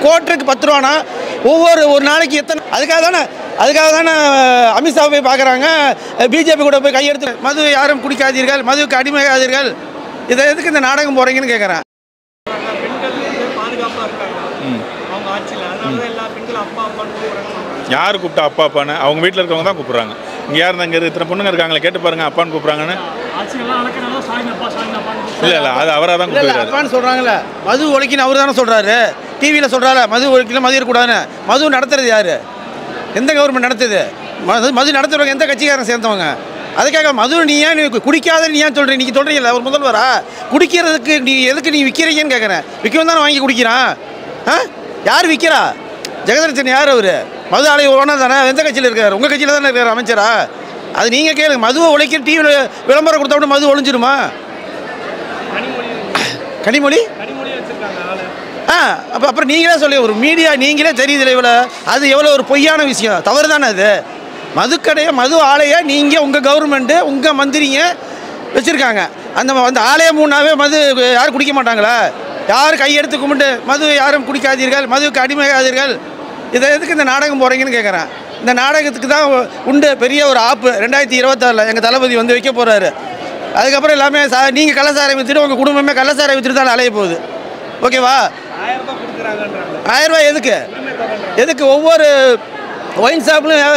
கோட்டருக்கு 10 ரூபானா ஒரு நாளைக்கு எத்தனை அதுக்காக தானே அமித்ஷா போய் பார்க்குறாங்க, பிஜேபி கூட போய் கையெடுத்து மது யாரும் குடிக்காதீர்கள், மதுவுக்கு அடிமையாதீர்கள், இதை எதுக்கு இந்த நாடகம் போகிறீங்கன்னு கேட்குறேன். யார் கூப்பிட்டா அப்பா அப்பான்னு? அவங்க வீட்டில் இருக்கவங்க தான் கூப்பிட்றாங்க. இங்கே யார் இங்கே இத்தனை பொண்ணுங்க இருக்காங்களே, கேட்டு பாருங்க அப்பான்னு கூப்பிட்றாங்கன்னு. இல்லை அது அவராக தான் கூப்பிடுறாரு. அப்பான்னு சொல்கிறாங்களே, மது ஒழிக்கணும் அவர் தானே சொல்கிறாரு. டிவியில் சொல்கிறாரு மது ஒழிக்கணும், மது இருக்கக்கூடாதுன்னு. மது நடத்துறது யார்? எந்த கவர்மெண்ட் நடத்துது? மது நடத்துறவங்க எந்த கட்சிக்காரன் சேர்ந்தவங்க? அதுக்காக மது நீ ஏன் குடிக்காத நீ ஏன் சொல்கிறீங்க? நீங்கள் சொல்கிறீங்களா ஒரு முதல்வரா? குடிக்கிறதுக்கு எதுக்கு நீ விற்கிறீங்கன்னு கேட்குறேன். விற்கவும் தானே வாங்கி குடிக்கிறான். யார் விற்கிறா? ஜெகதரட்சன் யார்? அவர் மது ஆலை ஓனர் தானே. எந்த கட்சியில் இருக்கார்? உங்கள் கட்சியில் தானே இருக்கார் அமைச்சரா? அது நீங்கள் கேளுங்க. மதுவை ஒழிக்க டிவியில் விளம்பரம் கொடுத்தா மது ஒழிஞ்சிருமா? கனிமொழி அப்புறம் நீங்களே சொல்லி ஒரு மீடியா நீங்களே தெரியுது இவ்வளோ. அது எவ்வளோ ஒரு பொய்யான விஷயம், தவறு தானே அது. மதுக்கடையை மது ஆலையை நீங்கள் உங்கள் கவர்மெண்ட்டு உங்கள் மந்திரிங்க வச்சுருக்காங்க. அந்த ஆலையை 3 நாவே மது யாரும் குடிக்க மாட்டாங்களா? யார் கையெடுத்து கும்பிட்டு மது யாரும் குடிக்காதீர்கள், மதுவுக்கு அடிமையாதீர்கள், இதை எதுக்கு இந்த நாடகம் போகிறீங்கன்னு கேட்குறேன். இந்த நாடகத்துக்கு தான் உண்டு பெரிய ஒரு ஆப்பு. 2026 எங்கள் தளபதி வந்து வைக்க போகிறாரு. அதுக்கப்புறம் எல்லாமே நீங்கள் கள்ளசாரை விற்றுட்டு உங்கள் குடும்பமே கள்ளசாரை விற்றுட்டு தான் அலைய போகுது. ஓகேவா? 1000 ரூபாய் எதுக்கு? ஒவ்வொரு ஒயின் ஷாப்லையும்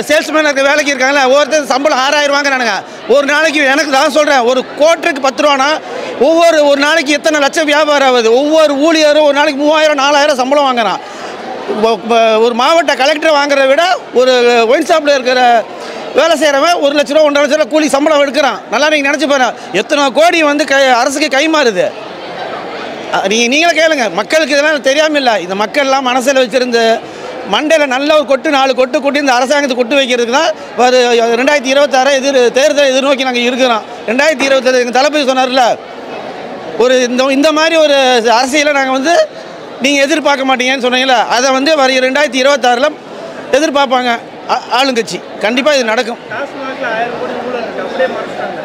சேல்ஸ்மேன் இருக்க வேலைக்கு இருக்காங்களா, ஒவ்வொருத்தர் சம்பளம் 6000 வாங்குறானுங்க ஒரு நாளைக்கு. எனக்கு தான் சொல்கிறேன், ஒரு கோட்டருக்கு 10 ரூபானா ஒரு நாளைக்கு எத்தனை லட்சம் வியாபாரம் ஆகுது? ஒவ்வொரு ஊழியரும் ஒரு நாளைக்கு 3000 4000 சம்பளம் வாங்குறான். ஒரு மாவட்ட கலெக்டர் வாங்குறத விட ஒரு ஒயின் ஷாப்பில் இருக்கிற வேலை செய்கிறவன் 1 லட்ச ரூபா 1.5 லட்ச ரூபா கூலி சம்பளம் எடுக்கிறான். நல்லா நீங்கள் நினச்சி பாருங்க, எத்தனை கோடி வந்து அரசுக்கு கை மாறுது. நீங்களே கேளுங்க. மக்களுக்கு இதெல்லாம் தெரியாமல் இல்லை. இந்த மக்கள்லாம் மனசில் வச்சுருந்து மண்டையில் நல்ல ஒரு கொட்டு 4 கொட்டு கொட்டி இந்த அரசாங்கத்தை கொட்டு வைக்கிறதுக்கு தான் ஒரு 2026 தேர்தலை எதிர்நோக்கி நாங்கள் இருக்கிறோம். 2026 எங்கள் தளபதி சொன்னார்ல, ஒரு இந்த மாதிரி ஒரு அரசியலை நாங்கள் வந்து நீங்கள் எதிர்பார்க்க மாட்டீங்கன்னு சொன்னீங்களா, அதை வந்து வர 2026 எதிர்பார்ப்பாங்க ஆளுங்கட்சி. கண்டிப்பாக இது நடக்கும்.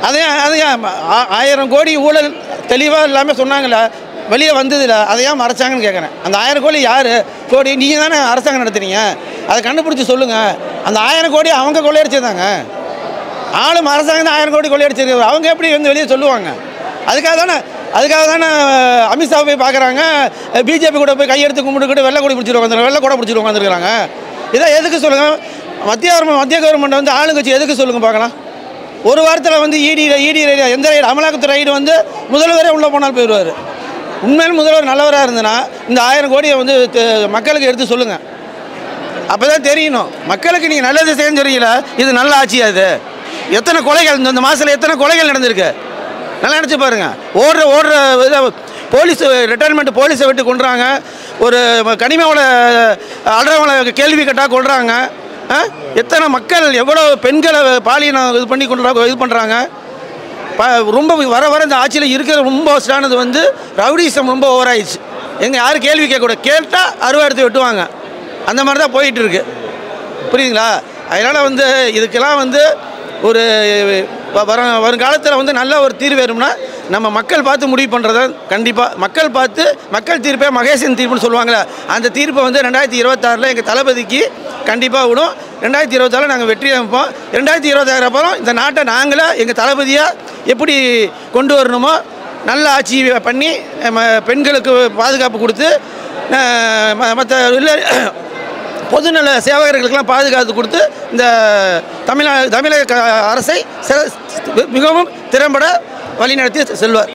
அதே 1000 கோடி ஊழல் தெளிவாக இல்லாமல் சொன்னாங்களே, வெளியே வந்ததில்லை, அதையா மறைச்சாங்கன்னு கேட்குறேன். அந்த 1000 கோடி நீங்கள் தானே அரசாங்கம் நடத்துறீங்க, அதை கண்டுபிடிச்சி சொல்லுங்கள். அந்த 1000 கோடி அவங்க கொள்ளையடிச்சிருந்தாங்க. ஆளும் அரசாங்கம் தான் 1000 கோடி கொள்ளையடிச்சிருக்கு. அவங்க எப்படி வந்து வெளியே சொல்லுவாங்க? அதுக்காக தானே அமித்ஷா போய் பார்க்குறாங்க, பிஜேபி கூட போய் கையெடுத்து கும்பிட்டுக்கிட்டு வெள்ளை கொடி பிடிச்சிட்டு உட்காந்துருக்காங்க. இதை எதுக்கு சொல்லுங்கள்? மத்திய கவர்மெண்ட் வந்து ஆளுங்கட்சி எதுக்கு சொல்லுங்கள் பார்க்கலாம். ஒரு வாரத்தில் வந்து இடி எந்த ரைடு, அமலாக்கத்துறை ரைடு வந்து முதல்வரே உள்ளே போனால் போயிடுவார். உண்மையிலும் முதல்வர் நல்லவராக இருந்ததுன்னா இந்த 1000 கோடியை வந்து மக்களுக்கு எடுத்து சொல்லுங்கள். அப்போ தான் தெரியணும் மக்களுக்கு நீங்கள் நல்லது செஞ்சுறீங்களா, இது நல்ல ஆட்சியா? இது எத்தனை கொலைகள் இந்த மாதத்தில் எத்தனை கொலைகள் நடந்திருக்கு நல்லா நினச்சி பாருங்கள். ஓடுற போலீஸ் ரிட்டைர்மெண்ட் போலீஸை விட்டு கொள்றாங்க. ஒரு கனிமாவோட அல்றவங்களை கேள்வி கேட்டால் கொள்றாங்க. எத்தனை மக்கள் எவ்வளோ பெண்களை பாலியனம் இது பண்ணுறாங்க. ரொம்ப வர இந்த ஆட்சியில் இருக்கிற ரொம்ப வசதியானது வந்து ரவுடிசம் ரொம்ப ஓவராயிடுச்சு. யாரும் கேள்வி கேட்கக்கூடாது, கேட்டால் அருவா எடுத்து வெட்டுவாங்க. அந்த மாதிரி தான் போயிட்டுருக்கு. புரியுதுங்களா? அதனால் வந்து இதுக்கெல்லாம் வந்து ஒரு வருங்காலத்தில் வந்து நல்ல ஒரு தீர்வு வேணும்னா நம்ம மக்கள் பார்த்து முடிவு பண்ணுறத கண்டிப்பாக மக்கள் தீர்ப்பே மகேசன் தீர்ப்புன்னு சொல்லுவாங்களே, அந்த தீர்ப்பை வந்து 2026 எங்கள் தளபதிக்கு கண்டிப்பாக விடும். 2026 நாங்கள் வெற்றி அமைப்போம். 2026 அப்புறம் இந்த நாட்டை நாங்களே எங்கள் தளபதியாக எப்படி கொண்டு வரணுமோ நல்ல ஆட்சி பண்ணி பெண்களுக்கு பாதுகாப்பு கொடுத்து மற்ற பொதுநல சேவகர்களுக்கெல்லாம் பாதுகாத்து கொடுத்து இந்த தமிழக அரசை மிகவும் திறம்பட வழிநடத்தி செல்வார்.